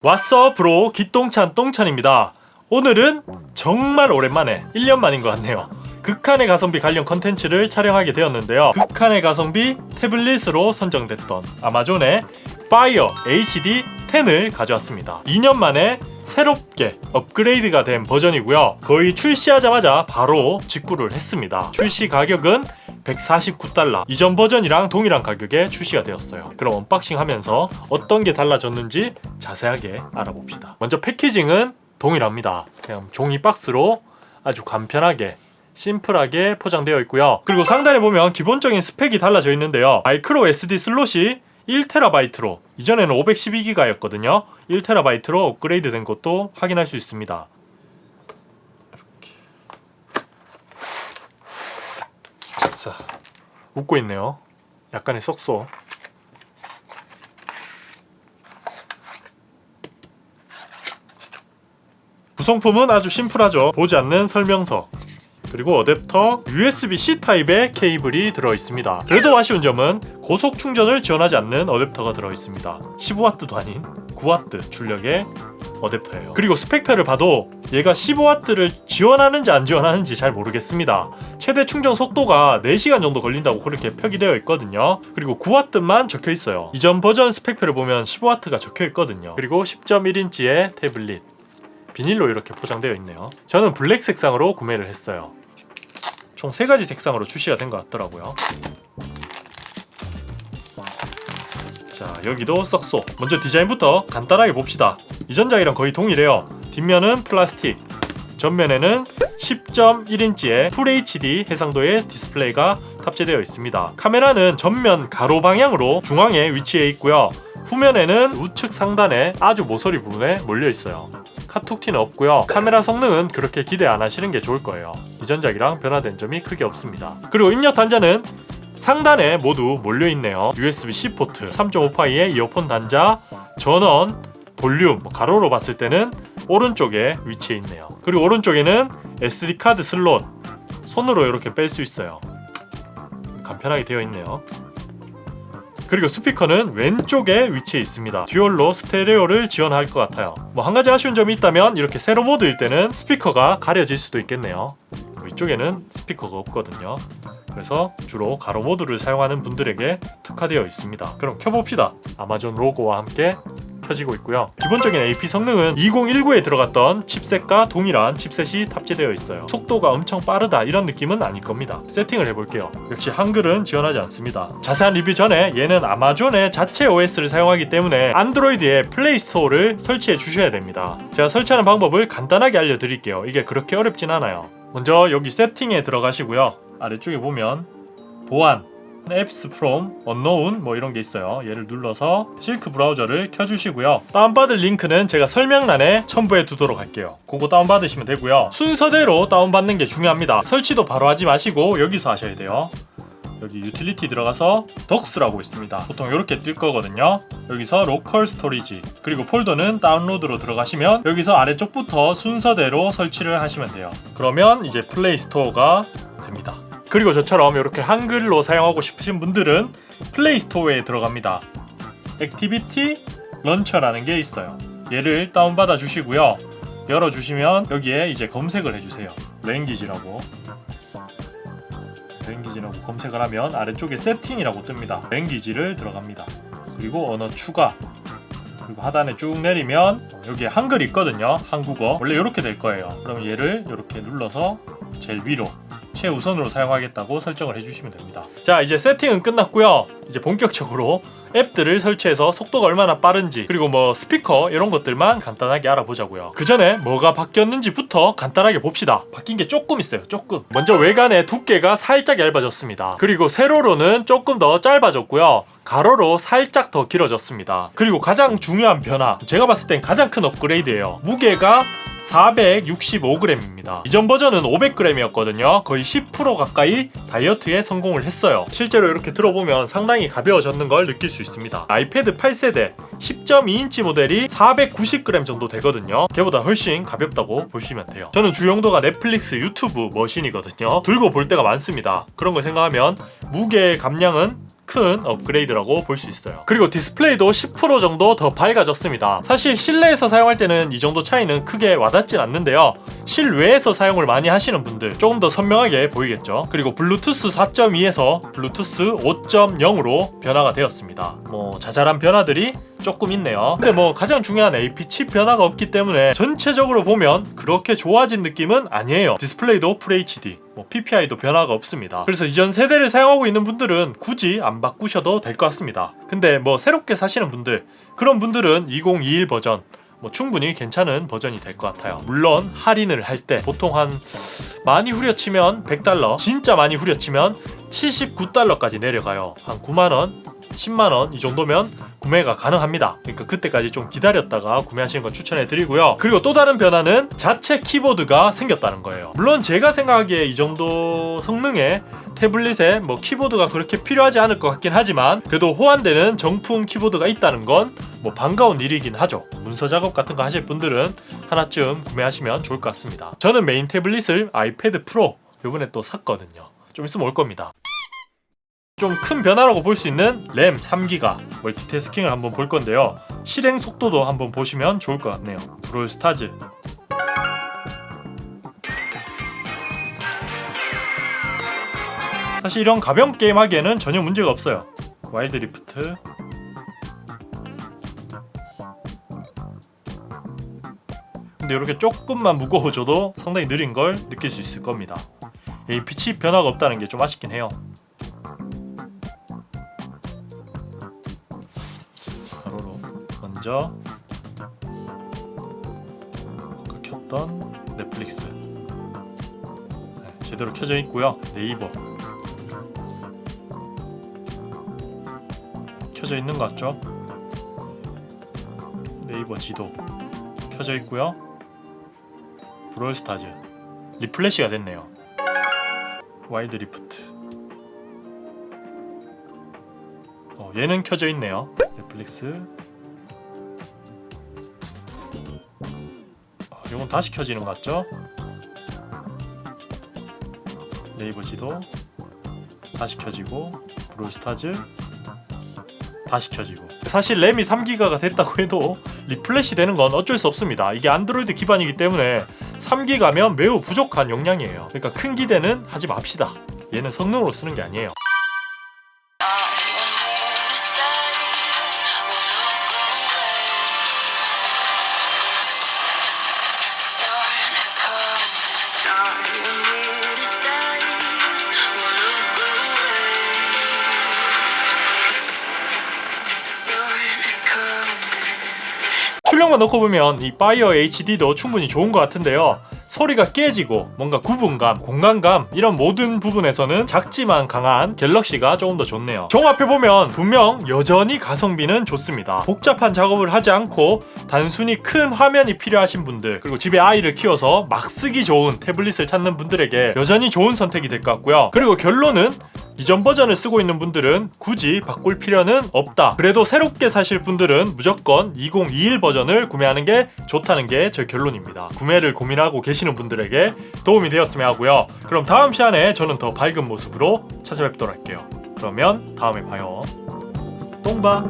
왓썹 브로 기똥찬 똥찬입니다. 오늘은 정말 오랜만에 1년 만인 것 같네요. 극한의 가성비 관련 컨텐츠를 촬영하게 되었는데요. 극한의 가성비 태블릿으로 선정됐던 아마존의 파이어 HD 10을 가져왔습니다. 2년 만에 새롭게 업그레이드가 된 버전이고요. 거의 출시하자마자 바로 직구를 했습니다. 출시 가격은 $149. 이전 버전이랑 동일한 가격에 출시가 되었어요. 그럼 언박싱 하면서 어떤 게 달라졌는지 자세하게 알아봅시다. 먼저 패키징은 동일합니다. 그냥 종이 박스로 아주 간편하게 심플하게 포장되어 있고요. 그리고 상단에 보면 기본적인 스펙이 달라져 있는데요. 마이크로 SD 슬롯이 1TB로, 이전에는 512GB였거든요 1TB로 업그레이드 된 것도 확인할 수 있습니다. 이렇게. 자, 웃고 있네요. 약간의 썩소. 구성품은 아주 심플하죠. 보지 않는 설명서, 그리고 어댑터, USB-C 타입의 케이블이 들어있습니다. 그래도 아쉬운 점은 고속 충전을 지원하지 않는 어댑터가 들어있습니다. 15W도 아닌 9W 출력의 어댑터예요. 그리고 스펙표를 봐도 얘가 15W를 지원하는지 안 지원하는지 잘 모르겠습니다. 최대 충전 속도가 4시간 정도 걸린다고 그렇게 표기되어 있거든요. 그리고 9W만 적혀 있어요. 이전 버전 스펙표를 보면 15W가 적혀 있거든요. 그리고 10.1인치의 태블릿, 비닐로 이렇게 포장되어 있네요. 저는 블랙 색상으로 구매를 했어요. 총 3가지 색상으로 출시가 된 것 같더라고요. 자, 여기도 썩소. 먼저 디자인부터 간단하게 봅시다. 이전작이랑 거의 동일해요. 뒷면은 플라스틱, 전면에는 10.1인치의 FHD 해상도의 디스플레이가 탑재되어 있습니다. 카메라는 전면 가로 방향으로 중앙에 위치해 있고요. 후면에는 우측 상단에 아주 모서리 부분에 몰려 있어요. 카툭티는 없고요. 카메라 성능은 그렇게 기대 안 하시는 게 좋을 거예요. 이전작이랑 변화된 점이 크게 없습니다. 그리고 입력 단자는 상단에 모두 몰려 있네요. USB-C 포트, 3.5파이의 이어폰 단자, 전원, 볼륨, 가로로 봤을 때는 오른쪽에 위치해 있네요. 그리고 오른쪽에는 SD 카드 슬롯, 손으로 이렇게 뺄 수 있어요. 간편하게 되어 있네요. 그리고 스피커는 왼쪽에 위치해 있습니다. 듀얼로 스테레오를 지원할 것 같아요. 한 가지 아쉬운 점이 있다면 이렇게 세로 모드일 때는 스피커가 가려질 수도 있겠네요. 이쪽에는 스피커가 없거든요. 그래서 주로 가로 모드를 사용하는 분들에게 특화되어 있습니다. 그럼 켜봅시다. 아마존 로고와 함께 켜지고 있고요. 기본적인 AP 성능은 2019에 들어갔던 칩셋과 동일한 칩셋이 탑재되어 있어요. 속도가 엄청 빠르다 이런 느낌은 아닐 겁니다. 세팅을 해볼게요. 역시 한글은 지원하지 않습니다. 자세한 리뷰 전에 얘는 아마존의 자체 OS를 사용하기 때문에 안드로이드에 플레이 스토어를 설치해 주셔야 됩니다. 제가 설치하는 방법을 간단하게 알려드릴게요. 이게 그렇게 어렵진 않아요. 먼저 여기 세팅에 들어가시고요. 아래쪽에 보면 보안, Apps from unknown 이런 게 있어요. 얘를 눌러서 실크 브라우저를 켜주시고요. 다운받을 링크는 제가 설명란에 첨부해 두도록 할게요. 그거 다운받으시면 되고요. 순서대로 다운받는 게 중요합니다. 설치도 바로 하지 마시고 여기서 하셔야 돼요. 여기 유틸리티 들어가서 덕스라고 있습니다. 보통 이렇게 뜰 거거든요. 여기서 로컬 스토리지, 그리고 폴더는 다운로드로 들어가시면 여기서 아래쪽부터 순서대로 설치를 하시면 돼요. 그러면 이제 플레이 스토어가 됩니다. 그리고 저처럼 이렇게 한글로 사용하고 싶으신 분들은 플레이 스토어에 들어갑니다. 액티비티 런처라는 게 있어요. 얘를 다운받아 주시고요. 열어주시면 여기에 이제 검색을 해주세요. 랭귀지라고 검색을 하면 아래쪽에 세팅이라고 뜹니다. 랭귀지를 들어갑니다. 그리고 언어 추가, 그리고 하단에 쭉 내리면 여기에 한글이 있거든요. 한국어 원래 이렇게 될 거예요. 그럼 얘를 이렇게 눌러서 제일 위로 최우선으로 사용하겠다고 설정을 해주시면 됩니다. 자, 이제 세팅은 끝났고요. 이제 본격적으로 앱들을 설치해서 속도가 얼마나 빠른지, 그리고 스피커 이런 것들만 간단하게 알아보자고요. 그 전에 뭐가 바뀌었는지부터 간단하게 봅시다. 바뀐 게 조금 있어요. 조금. 먼저 외관의 두께가 살짝 얇아졌습니다. 그리고 세로로는 조금 더 짧아졌고요. 가로로 살짝 더 길어졌습니다. 그리고 가장 중요한 변화, 제가 봤을 땐 가장 큰 업그레이드예요. 무게가 465g입니다. 이전 버전은 500g이었거든요. 거의 10% 가까이 다이어트에 성공을 했어요. 실제로 이렇게 들어보면 상당히 가벼워졌는 걸 느낄 수 있습니다. 아이패드 8세대 10.2인치 모델이 490g 정도 되거든요. 걔보다 훨씬 가볍다고 보시면 돼요. 저는 주용도가 넷플릭스, 유튜브 머신이거든요. 들고 볼 때가 많습니다. 그런 걸 생각하면 무게 감량은 큰 업그레이드라고 볼 수 있어요. 그리고 디스플레이도 10% 정도 더 밝아졌습니다. 사실 실내에서 사용할 때는 이 정도 차이는 크게 와닿진 않는데요. 실외에서 사용을 많이 하시는 분들 조금 더 선명하게 보이겠죠. 그리고 블루투스 4.2에서 블루투스 5.0으로 변화가 되었습니다. 자잘한 변화들이 조금 있네요. 근데 가장 중요한 AP 칩 변화가 없기 때문에 전체적으로 보면 그렇게 좋아진 느낌은 아니에요. 디스플레이도 FHD, PPI도 변화가 없습니다. 그래서 이전 세대를 사용하고 있는 분들은 굳이 안 바꾸셔도 될 것 같습니다. 근데 새롭게 사시는 분들, 그런 분들은 2021 버전 충분히 괜찮은 버전이 될 것 같아요. 물론 할인을 할 때 보통 한 많이 후려치면 $100, 진짜 많이 후려치면 $79까지 내려가요. 한 9만원, 10만원 이 정도면 구매가 가능합니다. 그러니까 그때까지 좀 기다렸다가 구매하시는 걸 추천해 드리고요. 그리고 또 다른 변화는 자체 키보드가 생겼다는 거예요. 물론 제가 생각하기에 이 정도 성능의 태블릿에 키보드가 그렇게 필요하지 않을 것 같긴 하지만 그래도 호환되는 정품 키보드가 있다는 건 반가운 일이긴 하죠. 문서 작업 같은 거 하실 분들은 하나쯤 구매하시면 좋을 것 같습니다. 저는 메인 태블릿을 아이패드 프로 요번에 또 샀거든요. 좀 있으면 올 겁니다. 좀 큰 변화라고 볼 수 있는 램 3기가 멀티태스킹을 한번 볼 건데요. 실행 속도도 한번 보시면 좋을 것 같네요. 브롤스타즈, 사실 이런 가벼운 게임 하기에는 전혀 문제가 없어요. 와일드 리프트, 근데 이렇게 조금만 무거워져도 상당히 느린 걸 느낄 수 있을 겁니다. AP 칩 변화가 없다는 게 좀 아쉽긴 해요. 가로로 먼저 아까 켰던 넷플릭스 제대로 켜져 있고요. 네이버 켜져 있는 것 같죠? 네이버 지도 켜져 있고요. 브롤스타즈 리플래시가 됐네요. 와일드 리프트 얘는 켜져 있네요. 넷플릭스 이건 다시 켜지는 것 같죠? 네이버 지도 다시 켜지고 브롤스타즈 다시 켜지고. 사실 램이 3기가가 됐다고 해도 리플래시 되는 건 어쩔 수 없습니다. 이게 안드로이드 기반이기 때문에 3기가면 매우 부족한 용량이에요. 그러니까 큰 기대는 하지 맙시다. 얘는 성능으로 쓰는 게 아니에요. 출력만 넣고 보면 이 파이어 HD도 충분히 좋은 것 같은데요. 소리가 깨지고 뭔가 구분감, 공간감 이런 모든 부분에서는 작지만 강한 갤럭시가 조금 더 좋네요. 종합해보면 분명 여전히 가성비는 좋습니다. 복잡한 작업을 하지 않고 단순히 큰 화면이 필요하신 분들, 그리고 집에 아이를 키워서 막 쓰기 좋은 태블릿을 찾는 분들에게 여전히 좋은 선택이 될 것 같고요. 그리고 결론은 이전 버전을 쓰고 있는 분들은 굳이 바꿀 필요는 없다. 그래도 새롭게 사실 분들은 무조건 2021 버전을 구매하는 게 좋다는 게 제 결론입니다. 구매를 고민하고 계시는 분들에게 도움이 되었으면 하고요. 그럼 다음 시간에 저는 더 밝은 모습으로 찾아뵙도록 할게요. 그러면 다음에 봐요. 똥바.